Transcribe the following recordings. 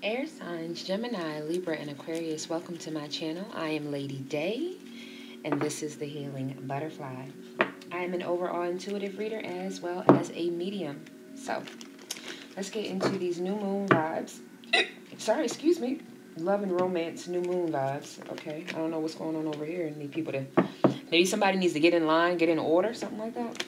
Air signs, Gemini, Libra, and Aquarius, welcome to my channel. I am Lady Day, and this is the Healing Butterfly. I am an overall intuitive reader as well as a medium. So, let's get into these new moon vibes. Sorry, excuse me. Love and romance, new moon vibes. Okay, I don't know what's going on over here. I need people to... Maybe somebody needs to get in line, get in order, something like that.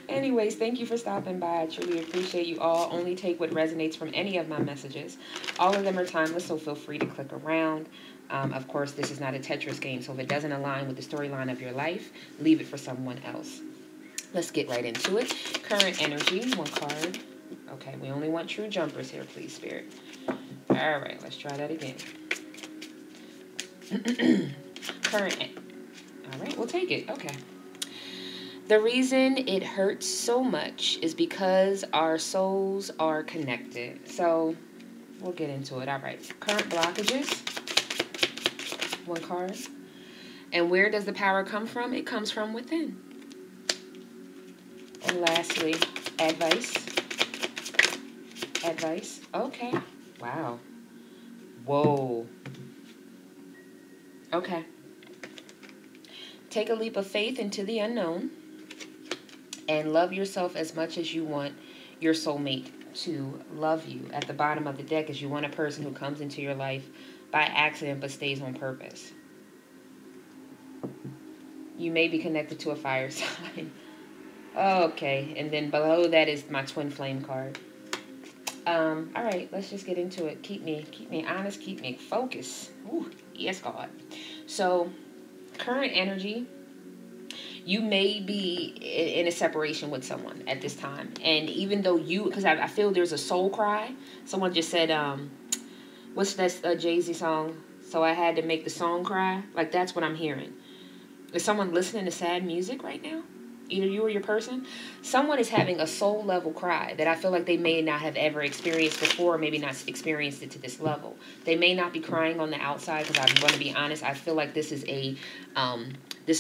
Anyways, thank you for stopping by. I truly appreciate you all. Only take what resonates from any of my messages. All of them are timeless, so feel free to click around. Of course, this is not a Tetris game, so if it doesn't align with the storyline of your life, leave it for someone else. Let's get right into it. Current energy, one card. Okay, we only want true jumpers here, please, Spirit. All right, let's try that again. Current. All right, we'll take it. Okay. The reason it hurts so much is because our souls are connected. So, we'll get into it. All right. Current blockages. One card. And where does the power come from? It comes from within. And lastly, advice. Advice. Okay. Wow. Whoa. Okay. Take a leap of faith into the unknown. And love yourself as much as you want your soulmate to love you. At the bottom of the deck is you want a person who comes into your life by accident but stays on purpose. You may be connected to a fire sign. Okay, and then below that is my twin flame card. All right, let's just get into it. Keep me honest, keep me focused. Ooh, yes, God. So, current energy. You may be in a separation with someone at this time. And even though because I feel there's a soul cry. Someone just said, what's that Jay-Z song? So I had to make the song cry. Like, that's what I'm hearing. Is someone listening to sad music right now? Either you or your person. Someone is having a soul level cry that I feel like they may not have ever experienced before, or maybe not experienced it to this level. They may not be crying on the outside, because I'm going to be honest, I feel like this is a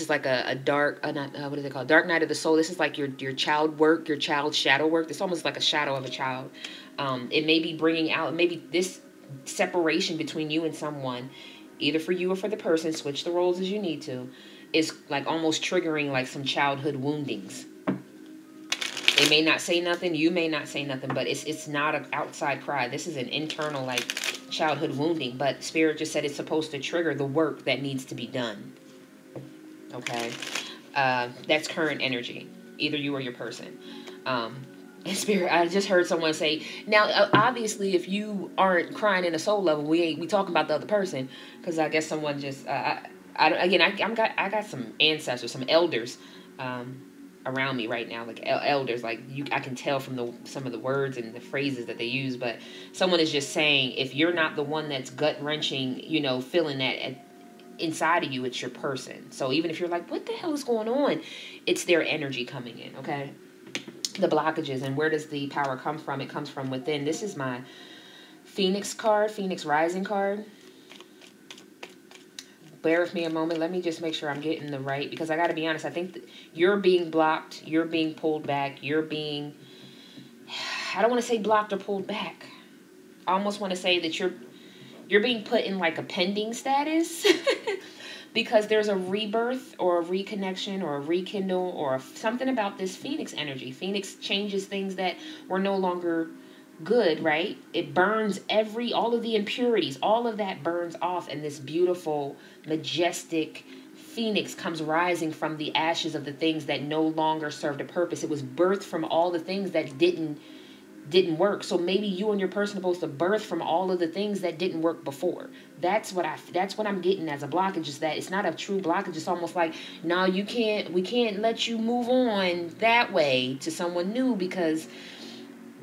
like a dark, what is it called? Dark night of the soul. This is like your child work, your child's shadow work. It's almost like a shadow of a child. It may be bringing out, maybe this separation between you and someone, either for you or for the person, switch the roles as you need to, is like almost triggering like some childhood woundings. They may not say nothing, you may not say nothing, but it's not an outside cry. This is an internal like childhood wounding, but Spirit just said it's supposed to trigger the work that needs to be done. Okay, that's current energy, either you or your person. And Spirit, I just heard someone say, now obviously if you aren't crying in a soul level, we talking about the other person, because I guess someone just I got some ancestors, some elders around me right now, like elders, like I can tell from some of the words and the phrases that they use, but someone is just saying, if you're not the one that's gut-wrenching, feeling that inside of you, it's your person. So even if you're like, what the hell is going on, it's their energy coming in. Okay, the blockages, and where does the power come from? It comes from within. This is my Phoenix card, Phoenix Rising card. Bear with me a moment. Let me just make sure I'm getting the right, because I got to be honest, I think you're being blocked, you're being pulled back, I don't want to say blocked or pulled back. I almost want to say that you're being put in like a pending status because there's a rebirth or a reconnection or a rekindle or something about this Phoenix energy. Phoenix changes things that were no longer good, right? It burns all of the impurities, all of that burns off, and this beautiful, majestic Phoenix comes rising from the ashes of the things that no longer served a purpose. It was birthed from all the things that didn't work. So maybe you and your person are supposed to birth from all of the things that didn't work before. That's what I'm getting as a blockage, is that it's not a true blockage. It's almost like, no, we can't let you move on that way to someone new, because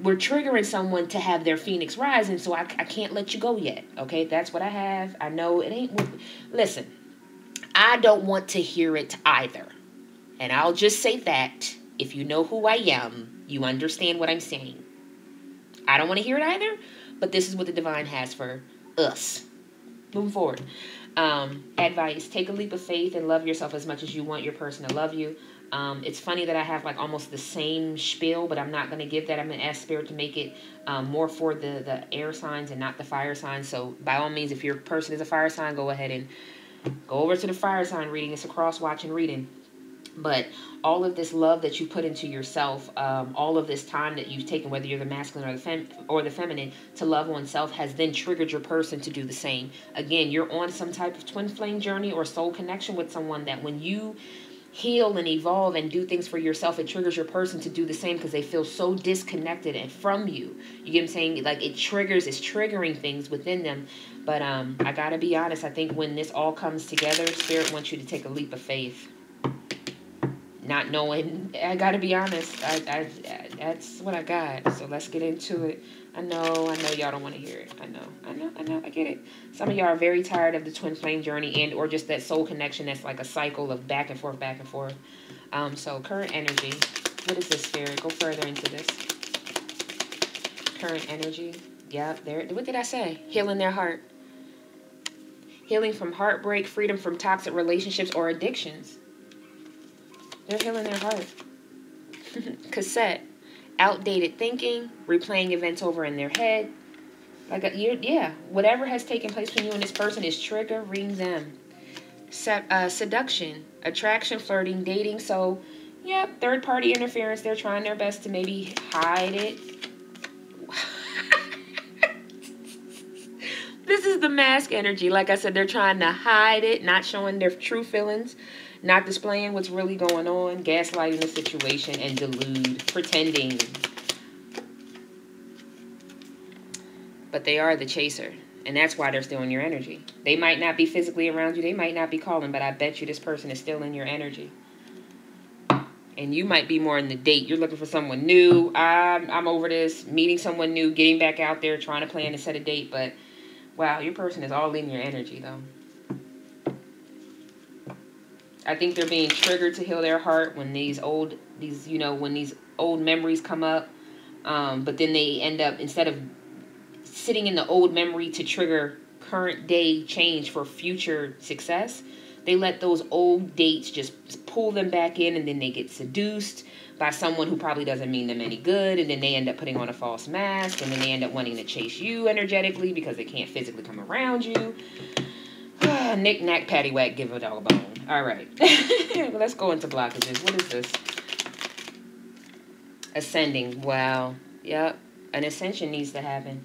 we're triggering someone to have their Phoenix rising, so I can't let you go yet. Okay, that's what I have. I know it ain't... Listen, I don't want to hear it either. And I'll just say that, if you know who I am, you understand what I'm saying. I don't want to hear it either, but this is what the divine has for us. Moving forward. Advice, take a leap of faith and love yourself as much as you want your person to love you. It's funny that I have like almost the same spiel, but I'm not going to give that. I'm going to ask Spirit to make it more for the air signs and not the fire signs. So by all means, if your person is a fire sign, go ahead and go over to the fire sign reading. It's a cross-watching reading. But all of this love that you put into yourself, all of this time that you've taken, whether you're the masculine or the feminine, to love oneself, has then triggered your person to do the same. Again, you're on some type of twin flame journey or soul connection with someone that when you heal and evolve and do things for yourself, it triggers your person to do the same because they feel so disconnected and from you. You get what I'm saying? Like it's triggering things within them. But I gotta be honest, I think when this all comes together, Spirit wants you to take a leap of faith. Not knowing, I gotta be honest, I that's what I got. So let's get into it. I know y'all don't want to hear it. I know, I get it. Some of y'all are very tired of the twin flame journey and or just that soul connection that's like a cycle of back and forth. So current energy, what is this, Spirit? Go further into this. Current energy, yeah, there. What did I say? Healing their heart. Healing from heartbreak, freedom from toxic relationships or addictions. They're healing their heart. Cassette. Outdated thinking. Replaying events over in their head. Yeah. Whatever has taken place between you and this person is triggering them. Seduction. Attraction, flirting, dating. So, yeah, third-party interference. They're trying their best to maybe hide it. This is the mask energy. Like I said, they're trying to hide it, not showing their true feelings. Not displaying what's really going on, gaslighting the situation, and delude, pretending. But they are the chaser, and that's why they're still in your energy. They might not be physically around you, they might not be calling, but I bet you this person is still in your energy. And you might be more in the date. You're looking for someone new. I'm over this, meeting someone new, getting back out there, trying to plan to set a date. But, wow, your person is all in your energy, though. I think they're being triggered to heal their heart when these old memories come up. But then they end up, instead of sitting in the old memory to trigger current day change for future success, they let those old dates just pull them back in, and then they get seduced by someone who probably doesn't mean them any good, and then they end up putting on a false mask, and then they end up wanting to chase you energetically because they can't physically come around you. Knick, knack, paddywhack, give it all a bone. All right. Let's go into blockages. What is this? Ascending. Wow. Yep. An ascension needs to happen.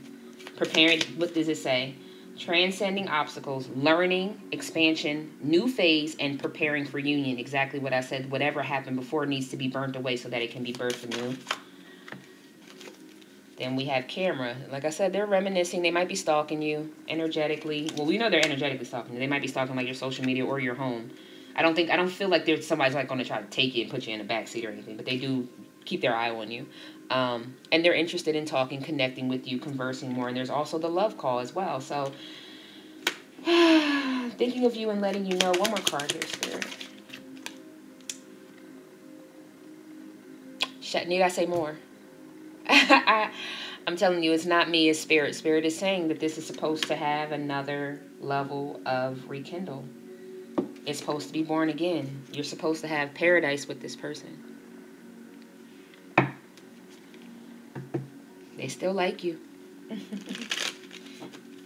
Preparing. What does it say? Transcending obstacles, learning, expansion, new phase, and preparing for union. Exactly what I said. Whatever happened before needs to be burnt away so that it can be birthed anew. Then we have camera. Like I said, they're reminiscing. They might be stalking you energetically. Well, we know they're energetically stalking you. They might be stalking like your social media or your home. I don't feel like there's somebody's like going to try to take you and put you in the backseat or anything, but they do keep their eye on you. And they're interested in talking, connecting with you, conversing more. And there's also the love call as well. So, thinking of you and letting you know. One more card here, Spirit. Need I say more? I'm telling you, it's not me, it's Spirit. Spirit is saying that this is supposed to have another level of rekindle. It's supposed to be born again. You're supposed to have paradise with this person. They still like you.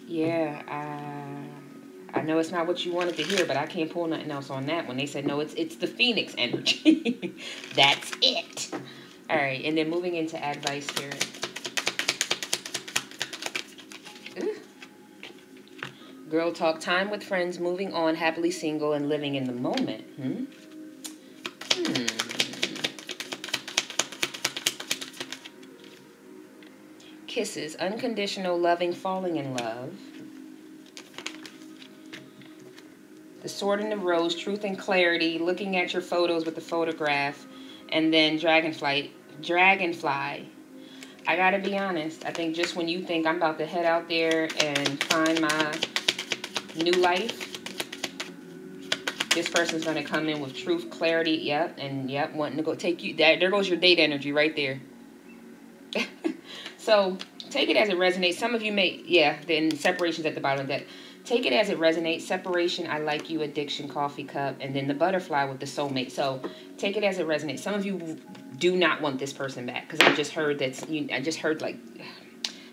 Yeah, I know it's not what you wanted to hear, but I can't pull nothing else on that one. They said, no, it's the Phoenix energy. That's it. All right, and then moving into advice, Spirit. Ooh. Girl talk, time with friends, moving on, happily single, and living in the moment. Kisses, unconditional, loving, falling in love. The Sword and the Rose, truth and clarity, looking at your photos with the photograph, and then dragonfly. I gotta be honest, I think just when you think I'm about to head out there and find my new life, this person's gonna come in with truth, clarity, wanting to go take you. There goes your date energy right there. So take it as it resonates. Some of you may, then separation's at the bottom of that. take it as it resonates. Separation, I like you, addiction, coffee cup, and then the butterfly with the soulmate. So take it as it resonates. Some of you do not want this person back, because I just heard I just heard like,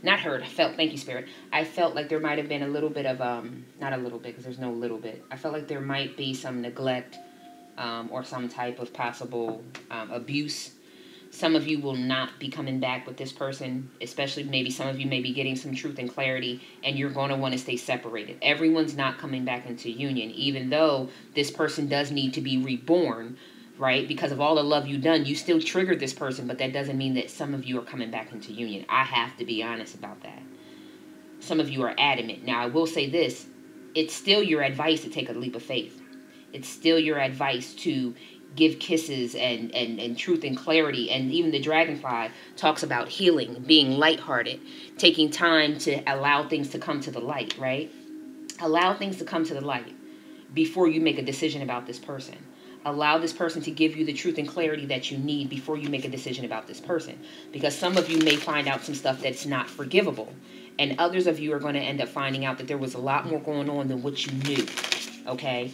not heard, I felt, thank you, Spirit. I felt like there might have been a little bit of, not a little bit, because there's no little bit. I felt like there might be some neglect or some type of possible abuse. Some of you will not be coming back with this person, especially maybe some of you may be getting some truth and clarity, and you're going to want to stay separated. Everyone's not coming back into union, even though this person does need to be reborn, right? Because of all the love you've done, you still triggered this person, but that doesn't mean that some of you are coming back into union. I have to be honest about that. Some of you are adamant. Now, I will say this. It's still your advice to take a leap of faith. It's still your advice to give kisses and truth and clarity. And even the dragonfly talks about healing, being lighthearted, taking time to allow things to come to the light, right? Allow things to come to the light before you make a decision about this person. Allow this person to give you the truth and clarity that you need before you make a decision about this person. Because some of you may find out some stuff that's not forgivable. And others of you are going to end up finding out that there was a lot more going on than what you knew. Okay?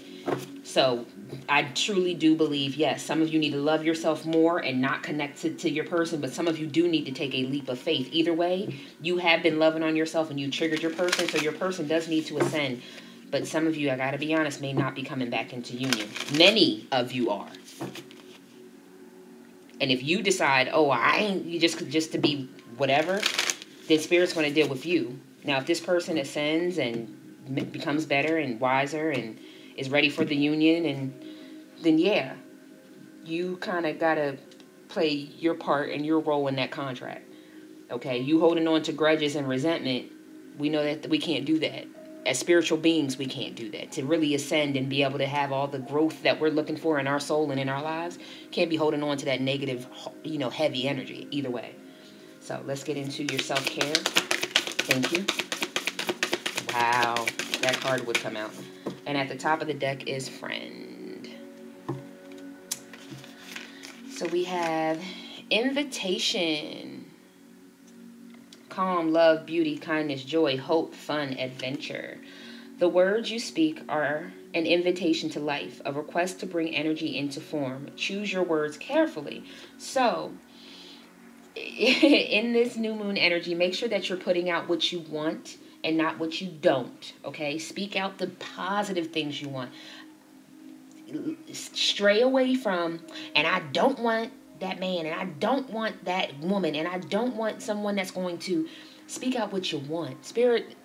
So I truly do believe, yes, some of you need to love yourself more and not connect to your person, but some of you do need to take a leap of faith. Either way, you have been loving on yourself and you triggered your person, so your person does need to ascend. But some of you, I got to be honest, may not be coming back into union. Many of you are. And if you decide, oh, I ain't, you just to be whatever, then Spirit's going to deal with you. Now, if this person ascends and becomes better and wiser and is ready for the union, and then yeah, you kind of got to play your part and your role in that contract. Okay, you holding on to grudges and resentment, we know that we can't do that. As spiritual beings, we can't do that. To really ascend and be able to have all the growth that we're looking for in our soul and in our lives, can't be holding on to that negative, heavy energy either way. So let's get into your self-care. Thank you. Wow, that card would come out. And at the top of the deck is friend. So we have invitation. Calm, love, beauty, kindness, joy, hope, fun, adventure. The words you speak are an invitation to life, a request to bring energy into form. Choose your words carefully. So, in this new moon energy, make sure that you're putting out what you want and not what you don't, okay? Speak out the positive things you want. Stray away from, and I don't want that man, and I don't want that woman, and I don't want someone that's going to speak out what you want. Spirit,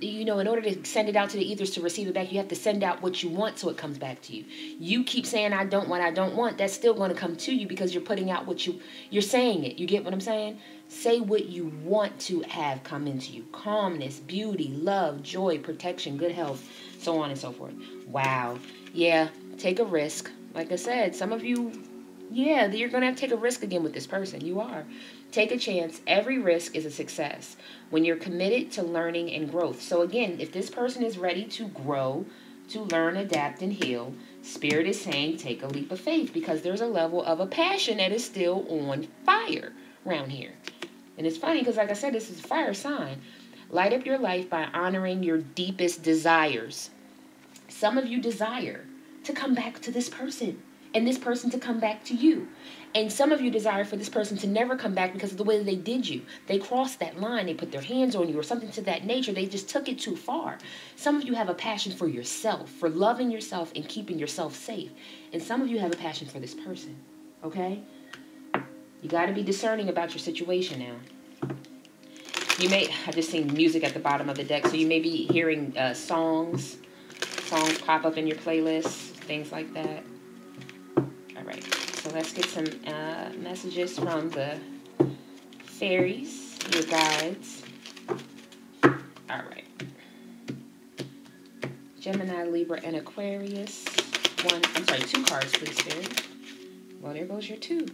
in order to send it out to the ethers to receive it back, you have to send out what you want so it comes back to you. You keep saying, I don't want, that's still going to come to you because you're putting out what you're saying it. You get what I'm saying? Say what you want to have come into you. Calmness, beauty, love, joy, protection, good health, so on and so forth. Wow. Yeah, take a risk. Like I said, some of you, yeah, you're going to have to take a risk again with this person. You are. Take a chance. Every risk is a success when you're committed to learning and growth. So again, if this person is ready to grow, to learn, adapt, and heal, Spirit is saying take a leap of faith because there's a level of a passion that is still on fire around here. And it's funny because, like I said, this is a fire sign. Light up your life by honoring your deepest desires. Some of you desire to come back to this person and this person to come back to you. And some of you desire for this person to never come back because of the way that they did you. They crossed that line. They put their hands on you or something to that nature. They just took it too far. Some of you have a passion for yourself, for loving yourself and keeping yourself safe. And some of you have a passion for this person. Okay? You got to be discerning about your situation now. I just seen music at the bottom of the deck, so you may be hearing songs pop up in your playlist, things like that. All right, so let's get some messages from the fairies, your guides. All right. Gemini, Libra, and Aquarius. Two cards, please, Spirit. Well, there goes your 2.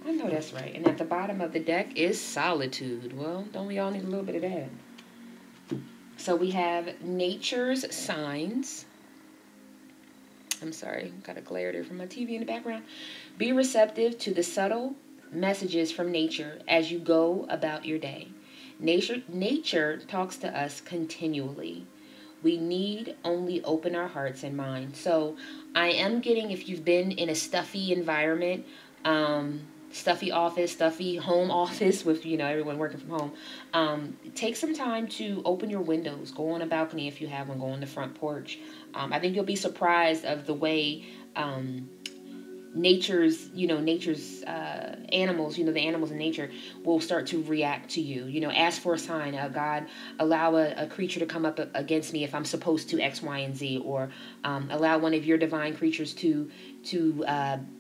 I know that's right. And at the bottom of the deck is solitude. Well, don't we all need a little bit of that? So we have nature's signs. I'm sorry, got a glare there from my TV in the background. Be receptive to the subtle messages from nature as you go about your day. Nature talks to us continually. We need only open our hearts and minds. So I am getting, if you've been in a stuffy environment, stuffy office, stuffy home office with, everyone working from home, take some time to open your windows, go on a balcony if you have one, go on the front porch. I think you'll be surprised of the way nature's animals, the animals in nature will start to react to you. Ask for a sign. God, allow a creature to come up against me if I'm supposed to X, Y, and Z, or allow one of your divine creatures to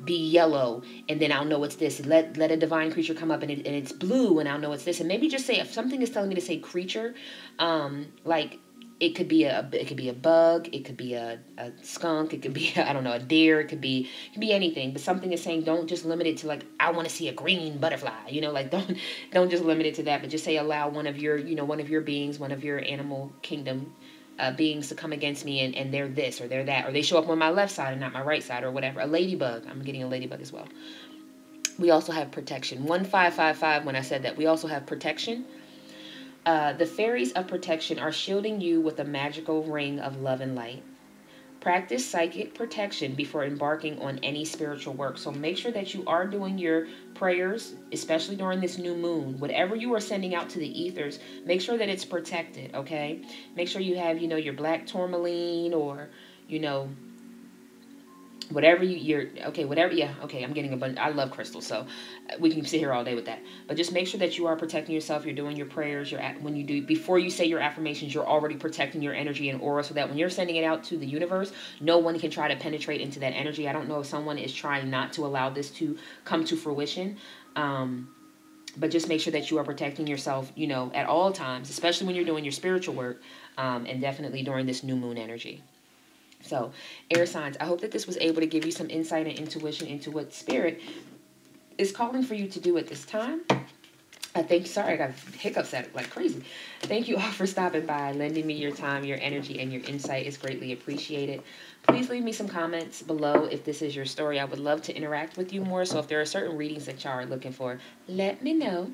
be yellow, and then I'll know it's this. Let a divine creature come up and it's blue, and I'll know it's this. And maybe just say, if something is telling me to say creature, like, it could be a bug, it could be a skunk, it could be I don't know, a deer, it could be anything. But something is saying, don't just limit it to, like, I want to see a green butterfly. Like, don't just limit it to that, but just say, allow one of your beings, one of your animal kingdom beings to come against me, and they're this or they're that, or they show up on my left side and not my right side, or whatever. A ladybug. I'm getting a ladybug as well. We also have protection. 1555. When I said that, we also have protection. The fairies of protection are shielding you with a magical ring of love and light. Practice psychic protection before embarking on any spiritual work. So make sure that you are doing your prayers, especially during this new moon. Whatever you are sending out to the ethers, make sure that it's protected, okay? Make sure you have, your black tourmaline, or, whatever I'm getting a bunch. I love crystals, so we can sit here all day with that. But just make sure that you are protecting yourself. You're doing your prayers. Before you say your affirmations, you're already protecting your energy and aura, so that when you're sending it out to the universe, no one can try to penetrate into that energy. I don't know if someone is trying not to allow this to come to fruition. But just make sure that you are protecting yourself, at all times, especially when you're doing your spiritual work, and definitely during this new moon energy. So, air signs, I hope that this was able to give you some insight and intuition into what spirit is calling for you to do at this time. I got hiccups at it like crazy. Thank you all for stopping by, lending me your time, your energy, and your insight is greatly appreciated. Please leave me some comments below if this is your story. I would love to interact with you more. So if there are certain readings that y'all are looking for, let me know.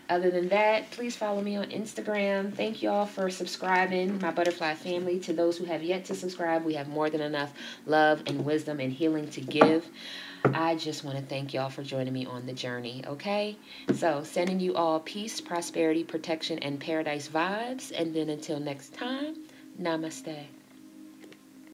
Other than that, please follow me on Instagram. Thank you all for subscribing, my butterfly family. To those who have yet to subscribe, we have more than enough love and wisdom and healing to give. I just want to thank y'all for joining me on the journey, okay? So, sending you all peace, prosperity, protection, and paradise vibes. And then until next time, namaste.